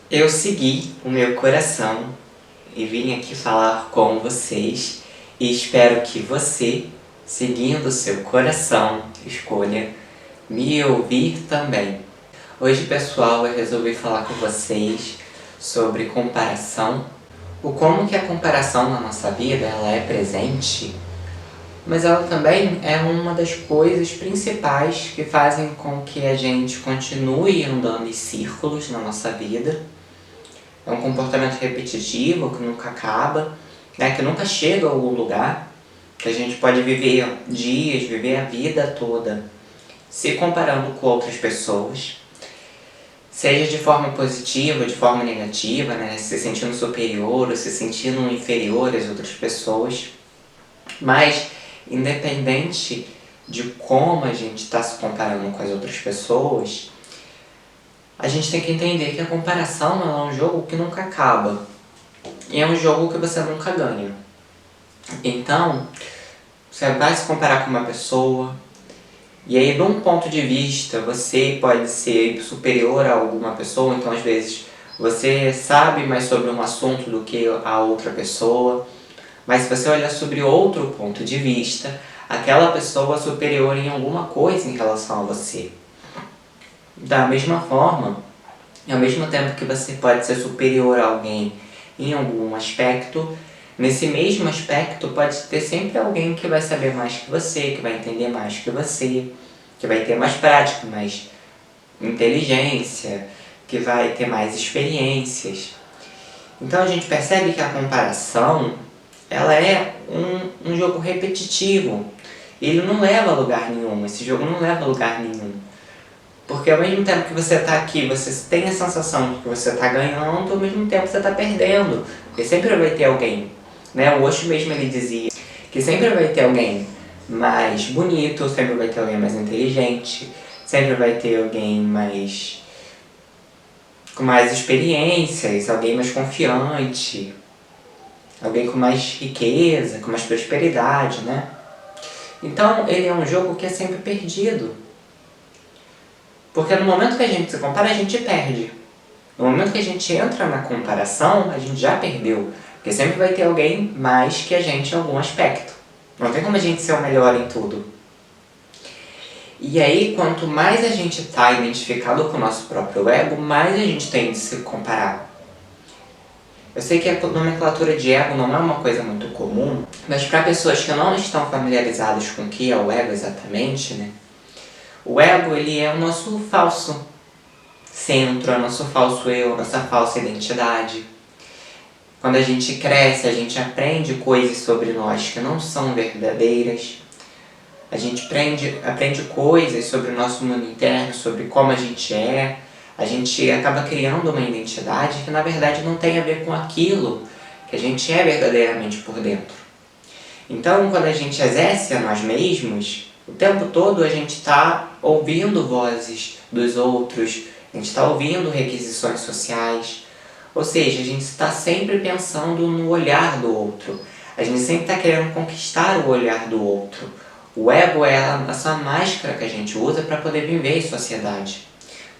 Eu segui o meu coração e vim aqui falar com vocês e espero que você, seguindo o seu coração, escolha me ouvir também. Hoje, pessoal, eu resolvi falar com vocês sobre comparação, o como que a comparação na nossa vida ela é presente, mas ela também é uma das coisas principais que fazem com que a gente continue andando em círculos na nossa vida. É um comportamento repetitivo que nunca acaba, né, que nunca chega a algum lugar, que a gente pode viver dias, viver a vida toda se comparando com outras pessoas, seja de forma positiva, de forma negativa, né, se sentindo superior ou se sentindo inferior às outras pessoas. Mas, independente de como a gente está se comparando com as outras pessoas, a gente tem que entender que a comparação é um jogo que nunca acaba. E é um jogo que você nunca ganha. Então, você vai se comparar com uma pessoa, e aí, de um ponto de vista, você pode ser superior a alguma pessoa, então às vezes você sabe mais sobre um assunto do que a outra pessoa, mas se você olhar sobre outro ponto de vista, aquela pessoa é superior em alguma coisa em relação a você. Da mesma forma, ao mesmo tempo que você pode ser superior a alguém em algum aspecto, nesse mesmo aspecto pode ter sempre alguém que vai saber mais que você, que vai entender mais que você, que vai ter mais prática, mais inteligência, que vai ter mais experiências. Então a gente percebe que a comparação ela é um jogo repetitivo. Ele não leva a lugar nenhum, esse jogo não leva a lugar nenhum. Porque ao mesmo tempo que você está aqui, você tem a sensação de que você está ganhando, ao mesmo tempo você está perdendo. Porque sempre vai ter alguém, né? O Osho mesmo ele dizia que sempre vai ter alguém mais bonito, sempre vai ter alguém mais inteligente, sempre vai ter alguém mais com mais experiências, alguém mais confiante, alguém com mais riqueza, com mais prosperidade, né? Então ele é um jogo que é sempre perdido. Porque no momento que a gente se compara, a gente perde. No momento que a gente entra na comparação, a gente já perdeu. Porque sempre vai ter alguém mais que a gente em algum aspecto. Não tem como a gente ser o melhor em tudo. E aí, quanto mais a gente está identificado com o nosso próprio ego, mais a gente tem de se comparar. Eu sei que a nomenclatura de ego não é uma coisa muito comum, mas para pessoas que não estão familiarizadas com o que é o ego exatamente, né? O ego, ele é o nosso falso centro, é o nosso falso eu, a nossa falsa identidade. Quando a gente cresce, a gente aprende coisas sobre nós que não são verdadeiras. A gente aprende coisas sobre o nosso mundo interno, sobre como a gente é. A gente acaba criando uma identidade que na verdade não tem a ver com aquilo que a gente é verdadeiramente por dentro. Então, quando a gente exerce a nós mesmos, o tempo todo a gente está ouvindo vozes dos outros, a gente está ouvindo requisições sociais, ou seja, a gente está sempre pensando no olhar do outro, a gente sempre está querendo conquistar o olhar do outro. O ego é essa máscara que a gente usa para poder viver em sociedade.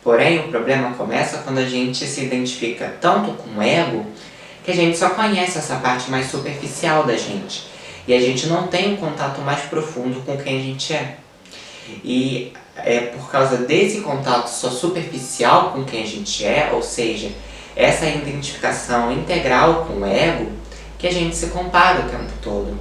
Porém, o problema começa quando a gente se identifica tanto com o ego que a gente só conhece essa parte mais superficial da gente. E a gente não tem um contato mais profundo com quem a gente é. E é por causa desse contato só superficial com quem a gente é, ou seja, essa identificação integral com o ego, que a gente se compara o tempo todo.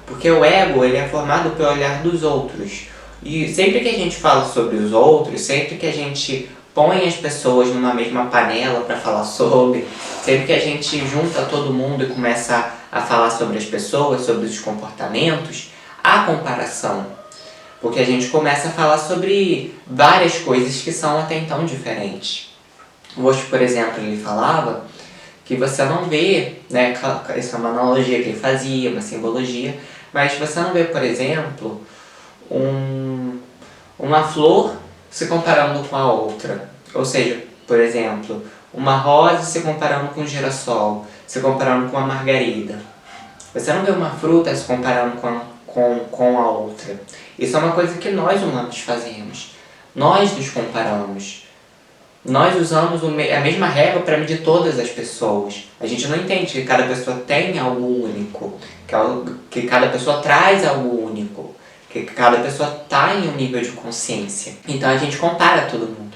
Porque o ego ele é formado pelo olhar dos outros. E sempre que a gente fala sobre os outros, sempre que a gente põe as pessoas numa mesma panela para falar sobre, sempre que a gente junta todo mundo e começa a falar sobre as pessoas, sobre os comportamentos, há comparação. Porque a gente começa a falar sobre várias coisas que são até então diferentes. O Osho, por exemplo, ele falava que você não vê, né, essa é uma analogia que ele fazia, uma simbologia, mas você não vê, por exemplo, uma flor se comparando com a outra. Ou seja, por exemplo, uma rosa se comparando com um girassol, se comparando com uma margarida. Você não vê uma fruta se comparando com a outra. Isso é uma coisa que nós humanos fazemos. Nós nos comparamos. Nós usamos a mesma régua para medir todas as pessoas. A gente não entende que cada pessoa tem algo único, que cada pessoa traz algo único, que cada pessoa está em um nível de consciência. Então a gente compara todo mundo.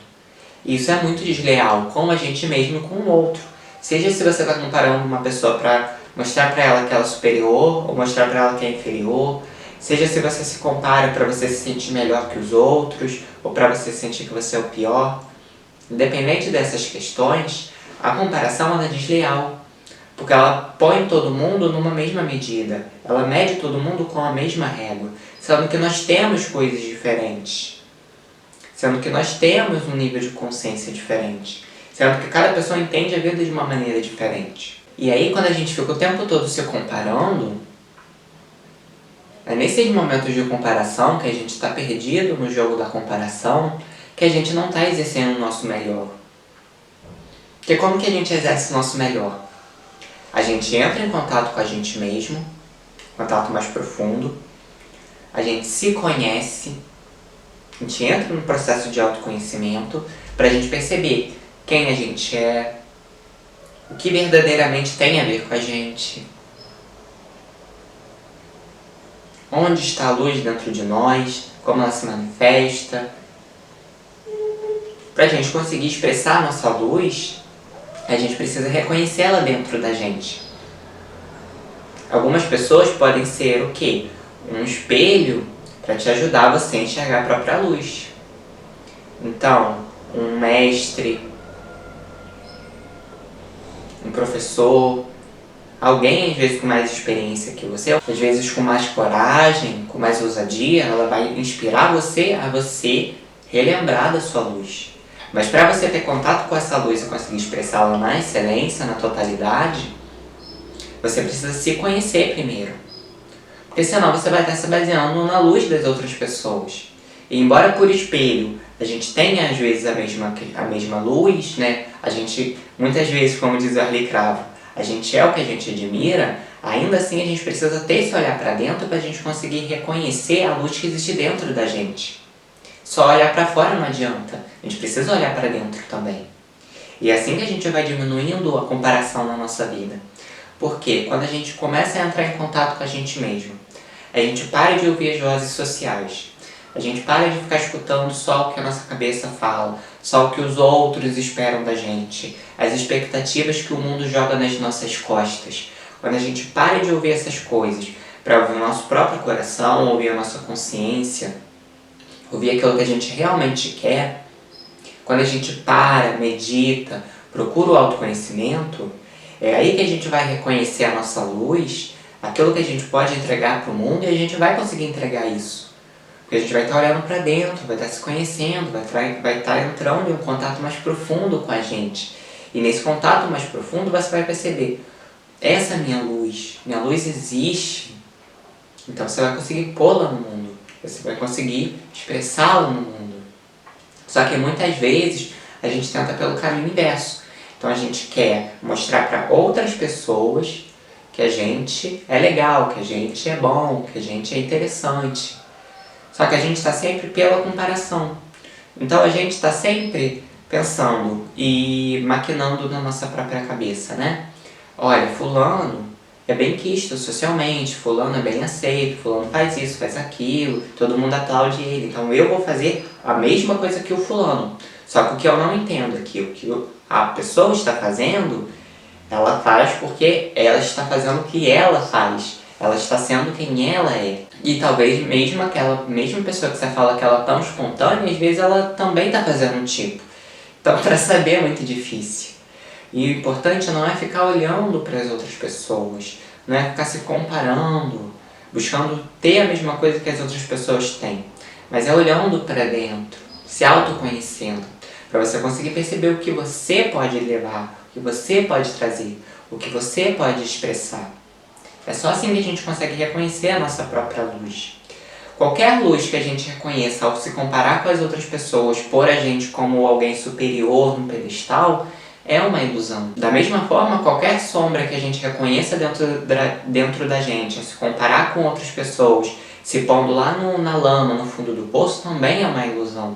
Isso é muito desleal com a gente mesmo e com o outro. Seja se você está comparando uma pessoa para mostrar para ela que ela é superior ou mostrar para ela que é inferior, seja se você se compara para você se sentir melhor que os outros ou para você sentir que você é o pior. Independente dessas questões, a comparação ela é desleal, porque ela põe todo mundo numa mesma medida, ela mede todo mundo com a mesma régua, sendo que nós temos coisas diferentes, sendo que nós temos um nível de consciência diferente, sendo que cada pessoa entende a vida de uma maneira diferente. E aí quando a gente fica o tempo todo se comparando, é nesses momentos de comparação que a gente está perdido no jogo da comparação, que a gente não está exercendo o nosso melhor. Porque como que a gente exerce o nosso melhor? A gente entra em contato com a gente mesmo, contato mais profundo, a gente se conhece, a gente entra no processo de autoconhecimento para a gente perceber quem a gente é, o que verdadeiramente tem a ver com a gente, onde está a luz dentro de nós, como ela se manifesta. Para a gente conseguir expressar a nossa luz, a gente precisa reconhecê-la dentro da gente. Algumas pessoas podem ser o quê? Um espelho para te ajudar você a enxergar a própria luz. Então, um mestre, um professor, alguém às vezes com mais experiência que você, às vezes com mais coragem, com mais ousadia, ela vai inspirar você a você relembrar da sua luz. Mas para você ter contato com essa luz e conseguir expressá-la na excelência, na totalidade, você precisa se conhecer primeiro. Porque senão você vai estar se baseando na luz das outras pessoas. E embora por espelho a gente tenha às vezes a mesma luz, né? A gente, muitas vezes, como diz o Arley Cravo, a gente é o que a gente admira, ainda assim a gente precisa ter esse olhar para dentro para a gente conseguir reconhecer a luz que existe dentro da gente. Só olhar para fora não adianta, a gente precisa olhar para dentro também. E é assim que a gente vai diminuindo a comparação na nossa vida. Porque quando a gente começa a entrar em contato com a gente mesmo, a gente para de ouvir as vozes sociais, a gente para de ficar escutando só o que a nossa cabeça fala, só o que os outros esperam da gente, as expectativas que o mundo joga nas nossas costas. Quando a gente para de ouvir essas coisas para ouvir o nosso próprio coração, ouvir a nossa consciência, ouvir aquilo que a gente realmente quer, quando a gente para, medita, procura o autoconhecimento, é aí que a gente vai reconhecer a nossa luz, aquilo que a gente pode entregar para o mundo, e a gente vai conseguir entregar isso. Porque a gente vai estar olhando para dentro, vai estar se conhecendo, vai estar entrando em um contato mais profundo com a gente. E nesse contato mais profundo você vai perceber, essa é a minha luz existe, então você vai conseguir pô-la no mundo. Você vai conseguir expressá-lo no mundo. Só que muitas vezes a gente tenta pelo caminho inverso. Então a gente quer mostrar para outras pessoas que a gente é legal, que a gente é bom, que a gente é interessante. Só que a gente está sempre pela comparação. Então a gente está sempre pensando e maquinando na nossa própria cabeça, né? Olha, fulano é bem quisto socialmente, fulano é bem aceito, fulano faz isso, faz aquilo, todo mundo aplaude ele. Então eu vou fazer a mesma coisa que o fulano. Só que o que eu não entendo aqui, o que a pessoa está fazendo, ela faz porque ela está fazendo o que ela faz. Ela está sendo quem ela é. E talvez mesmo aquela mesma pessoa que você fala que ela é tão espontânea, às vezes ela também está fazendo um tipo. Então para saber é muito difícil. E o importante não é ficar olhando para as outras pessoas, não é ficar se comparando, buscando ter a mesma coisa que as outras pessoas têm, mas é olhando para dentro, se autoconhecendo, para você conseguir perceber o que você pode levar, o que você pode trazer, o que você pode expressar. É só assim que a gente consegue reconhecer a nossa própria luz. Qualquer luz que a gente reconheça ao se comparar com as outras pessoas, pôr a gente como alguém superior no pedestal, é uma ilusão. Da mesma forma, qualquer sombra que a gente reconheça dentro da gente, se comparar com outras pessoas, se pondo lá na lama, no fundo do poço, também é uma ilusão.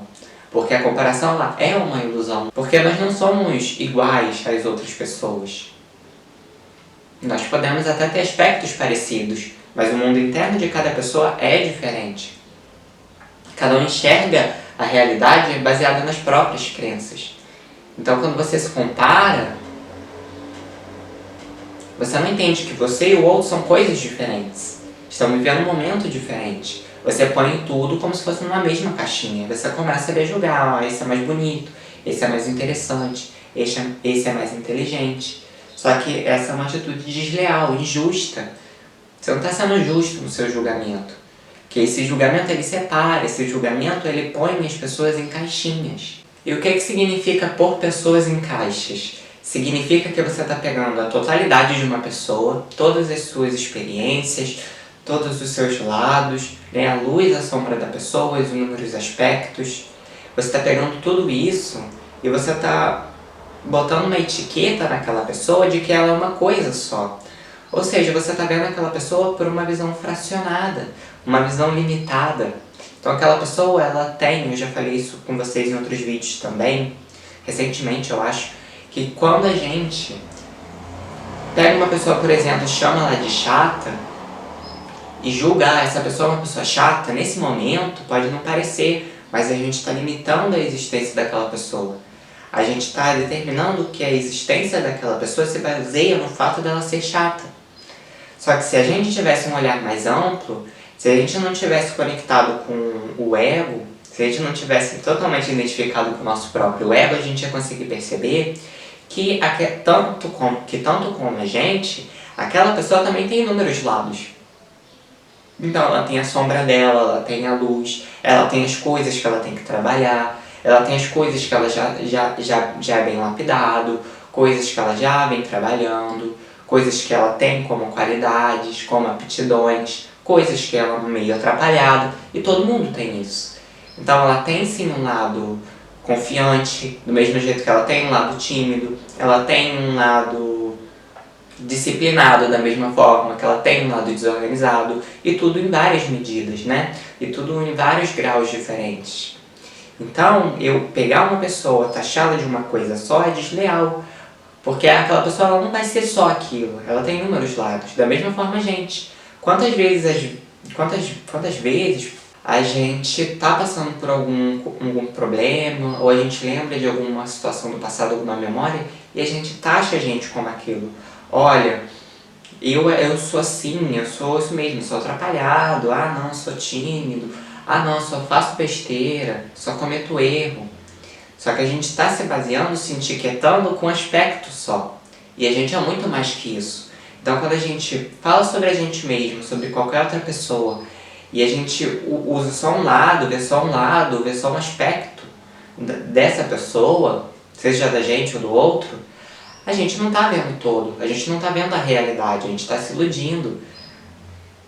Porque a comparação ela é uma ilusão. Porque nós não somos iguais às outras pessoas. Nós podemos até ter aspectos parecidos, mas o mundo interno de cada pessoa é diferente. Cada um enxerga a realidade baseada nas próprias crenças. Então, quando você se compara, você não entende que você e o outro são coisas diferentes. Estão vivendo um momento diferente. Você põe tudo como se fosse numa mesma caixinha. Você começa a julgar, esse é mais bonito, esse é mais interessante, esse é mais inteligente. Só que essa é uma atitude desleal, injusta. Você não está sendo justo no seu julgamento. Porque esse julgamento ele separa, esse julgamento ele põe as pessoas em caixinhas. E o que significa pôr pessoas em caixas? Significa que você está pegando a totalidade de uma pessoa, todas as suas experiências, todos os seus lados, né? A luz, a sombra da pessoa, os inúmeros aspectos. Você está pegando tudo isso e você está botando uma etiqueta naquela pessoa de que ela é uma coisa só. Ou seja, você está vendo aquela pessoa por uma visão fracionada, uma visão limitada. Então aquela pessoa, ela tem, eu já falei isso com vocês em outros vídeos também, recentemente eu acho, que quando a gente pega uma pessoa, por exemplo, chama ela de chata, e julga, essa pessoa é uma pessoa chata, nesse momento pode não parecer, mas a gente está limitando a existência daquela pessoa. A gente está determinando que a existência daquela pessoa se baseia no fato dela ser chata. Só que se a gente tivesse um olhar mais amplo, se a gente não tivesse conectado com o ego, se a gente não tivesse totalmente identificado com o nosso próprio ego, a gente ia conseguir perceber que tanto como a gente, aquela pessoa também tem inúmeros lados. Então ela tem a sombra dela, ela tem a luz, ela tem as coisas que ela tem que trabalhar, ela tem as coisas que ela já é bem lapidado, coisas que ela já vem trabalhando, coisas que ela tem como qualidades, como aptidões, coisas que ela é meio atrapalhada, e todo mundo tem isso. Então ela tem sim um lado confiante, do mesmo jeito que ela tem um lado tímido, ela tem um lado disciplinado da mesma forma que ela tem um lado desorganizado, e tudo em várias medidas, né? E tudo em vários graus diferentes. Então, eu pegar uma pessoa, taxá-la de uma coisa só é desleal, porque aquela pessoa ela não vai ser só aquilo, ela tem inúmeros lados. Da mesma forma a gente. Quantas vezes a gente tá passando por algum problema, ou a gente lembra de alguma situação do passado, alguma memória, e a gente taxa a gente como aquilo. Olha, eu sou assim, eu sou isso mesmo, sou atrapalhado, não, sou tímido, não, só faço besteira, só cometo erro. Só que a gente está se baseando, se etiquetando com aspecto só. E a gente é muito mais que isso. Então quando a gente fala sobre a gente mesmo, sobre qualquer outra pessoa, e a gente usa só um lado, vê só um aspecto dessa pessoa, seja da gente ou do outro, a gente não está vendo todo, a gente não está vendo a realidade, a gente está se iludindo.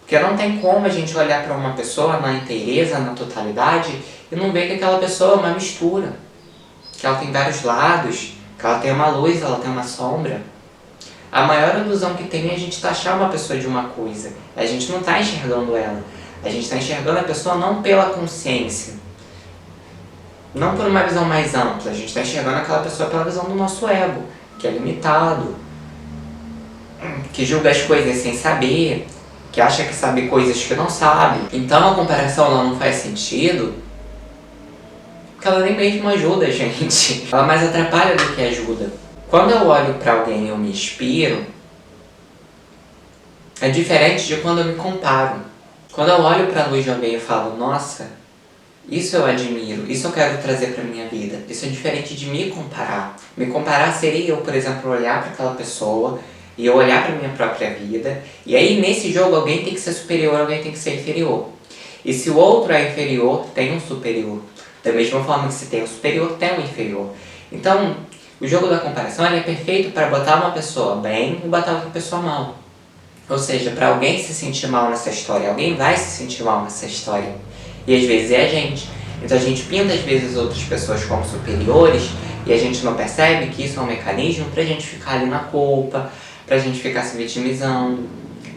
Porque não tem como a gente olhar para uma pessoa na inteireza, na totalidade, e não ver que aquela pessoa é uma mistura. Que ela tem vários lados, que ela tem uma luz, ela tem uma sombra. A maior ilusão que tem é a gente taxar uma pessoa de uma coisa. A gente não está enxergando ela. A gente está enxergando a pessoa não pela consciência, não por uma visão mais ampla. A gente está enxergando aquela pessoa pela visão do nosso ego, que é limitado, que julga as coisas sem saber, que acha que sabe coisas que não sabe. Então a comparação ela não faz sentido, porque ela nem mesmo ajuda a gente. Ela mais atrapalha do que ajuda. Quando eu olho pra alguém e eu me inspiro, é diferente de quando eu me comparo. Quando eu olho pra luz de alguém e falo, nossa, isso eu admiro, isso eu quero trazer pra minha vida. Isso é diferente de me comparar. Me comparar seria eu, por exemplo, olhar pra aquela pessoa e eu olhar pra minha própria vida. E aí nesse jogo alguém tem que ser superior, alguém tem que ser inferior. E se o outro é inferior, tem um superior. Da mesma forma que se tem um superior, tem um inferior. Então, o jogo da comparação ele é perfeito para botar uma pessoa bem e botar outra pessoa mal. Ou seja, para alguém se sentir mal nessa história, alguém vai se sentir mal nessa história. E às vezes é a gente. Então a gente pinta às vezes outras pessoas como superiores e a gente não percebe que isso é um mecanismo pra gente ficar ali na culpa, pra gente ficar se vitimizando.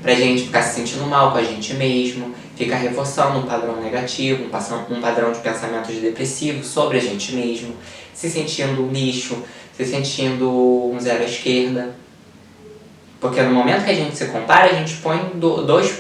pra gente ficar se sentindo mal com a gente mesmo, ficar reforçando um padrão negativo, um padrão de pensamentos depressivos sobre a gente mesmo, se sentindo um lixo, se sentindo um zero à esquerda. Porque no momento que a gente se compara, a gente põe dois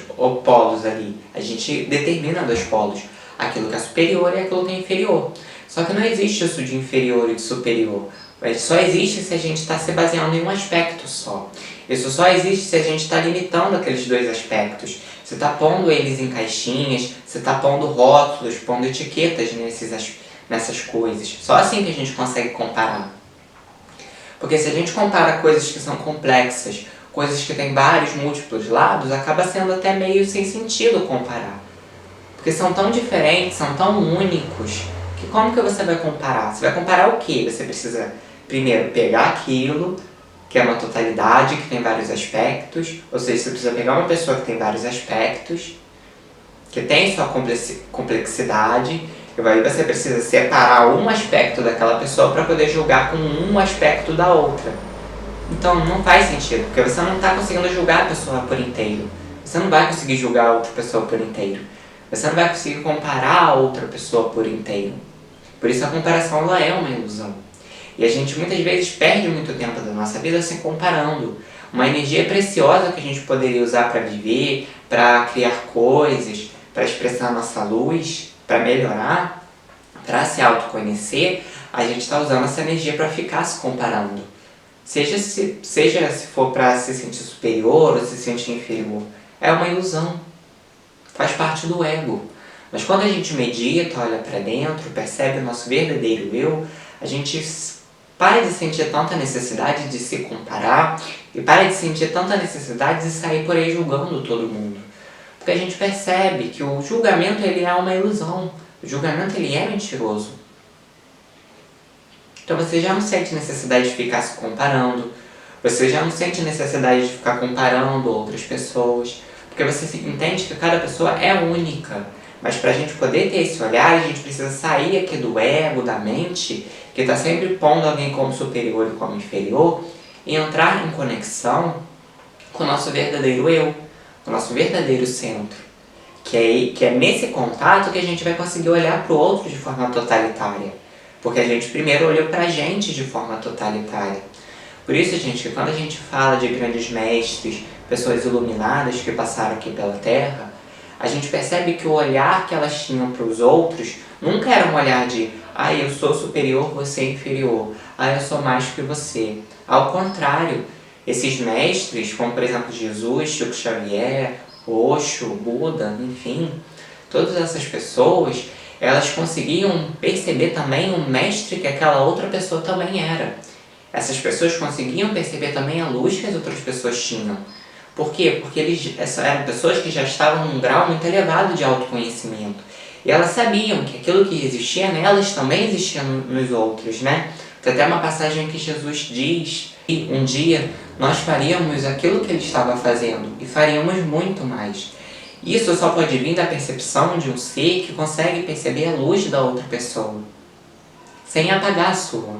polos ali. A gente determina dois polos. Aquilo que é superior e aquilo que é inferior. Só que não existe isso de inferior e de superior. Só existe se a gente está se baseando em um aspecto só. Isso só existe se a gente está limitando aqueles dois aspectos. Você está pondo eles em caixinhas, você está pondo rótulos, pondo etiquetas nessas coisas. Só assim que a gente consegue comparar. Porque se a gente compara coisas que são complexas, coisas que têm vários múltiplos lados, acaba sendo até meio sem sentido comparar. Porque são tão diferentes, são tão únicos, que como que você vai comparar? Você vai comparar o quê? Você precisa, primeiro, pegar aquilo, que é uma totalidade, que tem vários aspectos, ou seja, você precisa pegar uma pessoa que tem vários aspectos, que tem sua complexidade, e aí você precisa separar um aspecto daquela pessoa para poder julgar com um aspecto da outra. Então não faz sentido, porque você não está conseguindo julgar a pessoa por inteiro. Você não vai conseguir julgar a outra pessoa por inteiro. Você não vai conseguir comparar a outra pessoa por inteiro. Por isso a comparação ela é uma ilusão. E a gente muitas vezes perde muito tempo da nossa vida se comparando. Uma energia preciosa que a gente poderia usar para viver, para criar coisas, para expressar nossa luz, para melhorar, para se autoconhecer, a gente está usando essa energia para ficar se comparando. Seja se for para se sentir superior ou se sentir inferior. É uma ilusão. Faz parte do ego. Mas quando a gente medita, olha para dentro, percebe o nosso verdadeiro eu, a gente para de sentir tanta necessidade de se comparar e para de sentir tanta necessidade de sair por aí julgando todo mundo. Porque a gente percebe que o julgamento ele é uma ilusão. O julgamento ele é mentiroso. Então você já não sente necessidade de ficar se comparando. Você já não sente necessidade de ficar comparando outras pessoas. Porque você entende que cada pessoa é única. Mas para a gente poder ter esse olhar, a gente precisa sair aqui do ego, da mente, que está sempre pondo alguém como superior e como inferior, e entrar em conexão com o nosso verdadeiro eu, com o nosso verdadeiro centro. Que é nesse contato que a gente vai conseguir olhar para o outro de forma totalitária. Porque a gente primeiro olhou para a gente de forma totalitária. Por isso, gente, que quando a gente fala de grandes mestres, pessoas iluminadas que passaram aqui pela Terra, a gente percebe que o olhar que elas tinham para os outros nunca era um olhar de eu sou superior, você é inferior, eu sou mais que você. Ao contrário, esses mestres, como por exemplo Jesus, Chico Xavier, Osho, Buda, enfim, todas essas pessoas, elas conseguiam perceber também o mestre que aquela outra pessoa também era. Essas pessoas conseguiam perceber também a luz que as outras pessoas tinham. Por quê? Porque eram pessoas que já estavam num grau muito elevado de autoconhecimento. E elas sabiam que aquilo que existia nelas também existia nos outros, né? Tem até uma passagem que Jesus diz que um dia nós faríamos aquilo que ele estava fazendo e faríamos muito mais. Isso só pode vir da percepção de um ser que consegue perceber a luz da outra pessoa, sem apagar a sua.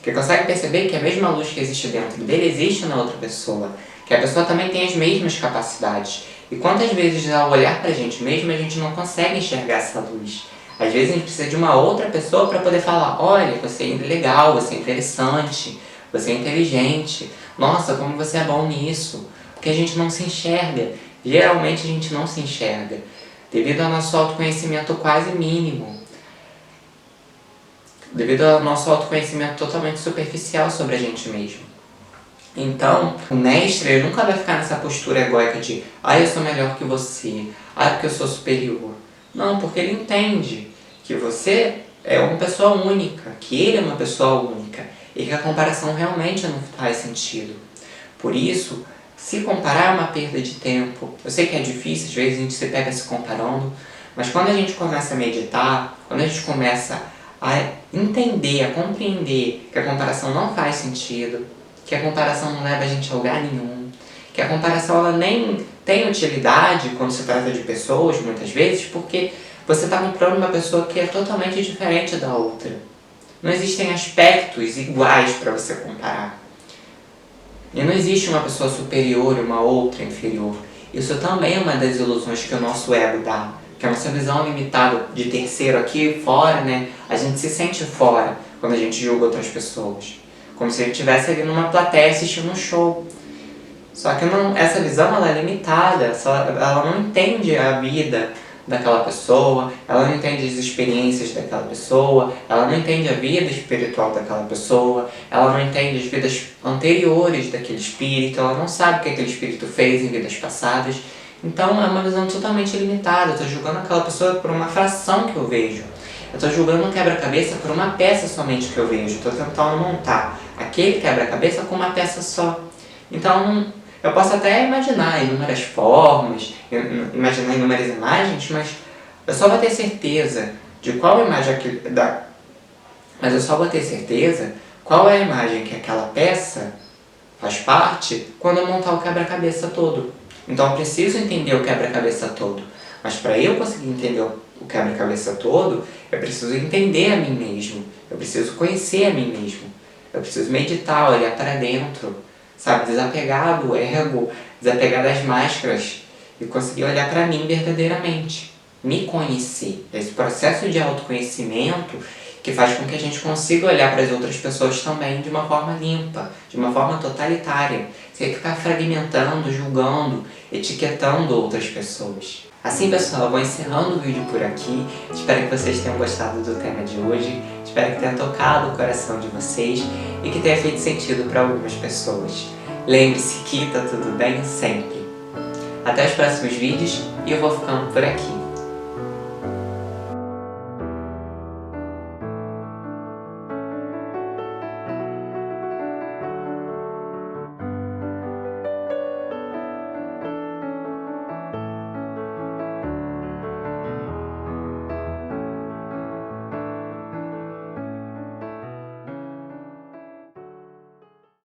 Que consegue perceber que a mesma luz que existe dentro dele existe na outra pessoa. Que a pessoa também tem as mesmas capacidades. E quantas vezes ao olhar pra gente mesmo, a gente não consegue enxergar essa luz. Às vezes a gente precisa de uma outra pessoa para poder falar, olha, você é legal, você é interessante, você é inteligente, nossa, como você é bom nisso. Porque a gente não se enxerga. Geralmente a gente não se enxerga, devido ao nosso autoconhecimento quase mínimo. Devido ao nosso autoconhecimento totalmente superficial sobre a gente mesmo. Então, o mestre ele nunca vai ficar nessa postura egóica de eu sou melhor que você, porque eu sou superior. Não, porque ele entende que você é uma pessoa única, que ele é uma pessoa única e que a comparação realmente não faz sentido. Por isso, se comparar é uma perda de tempo. Eu sei que é difícil, às vezes a gente se pega se comparando, mas quando a gente começa a meditar, quando a gente começa a entender, a compreender que a comparação não faz sentido, que a comparação não leva a gente a lugar nenhum, que a comparação ela nem tem utilidade quando se trata de pessoas, muitas vezes, porque você está comprando uma pessoa que é totalmente diferente da outra. Não existem aspectos iguais para você comparar. E não existe uma pessoa superior e uma outra inferior. Isso também é uma das ilusões que o nosso ego dá, que a nossa visão limitada de terceiro aqui fora, né? A gente se sente fora quando a gente julga outras pessoas, como se a gente estivesse ali numa plateia assistindo um show. Só que não, essa visão ela é limitada, ela não entende a vida daquela pessoa, ela não entende as experiências daquela pessoa, ela não entende a vida espiritual daquela pessoa, ela não entende as vidas anteriores daquele espírito, ela não sabe o que aquele espírito fez em vidas passadas. Então é uma visão totalmente limitada, eu estou julgando aquela pessoa por uma fração que eu vejo. Eu estou julgando um quebra-cabeça por uma peça somente que eu vejo, estou tentando montar aquele quebra-cabeça com uma peça só. Então eu posso até imaginar inúmeras formas, imaginar inúmeras imagens, mas eu só vou ter certeza de qual imagem mas eu só vou ter certeza qual é a imagem que aquela peça faz parte quando eu montar o quebra-cabeça todo. Então eu preciso entender o quebra-cabeça todo. Mas para eu conseguir entender o quebra-cabeça todo, eu preciso entender a mim mesmo. Eu preciso conhecer a mim mesmo. Eu preciso meditar, olhar para dentro. Sabe, desapegar do ego, desapegar das máscaras e conseguir olhar para mim verdadeiramente, me conhecer. Esse processo de autoconhecimento que faz com que a gente consiga olhar para as outras pessoas também de uma forma limpa, de uma forma totalitária, sem ficar fragmentando, julgando, etiquetando outras pessoas. Assim, pessoal, eu vou encerrando o vídeo por aqui. Espero que vocês tenham gostado do tema de hoje. Espero que tenha tocado o coração de vocês e que tenha feito sentido para algumas pessoas. Lembre-se que tá tudo bem sempre. Até os próximos vídeos e eu vou ficando por aqui.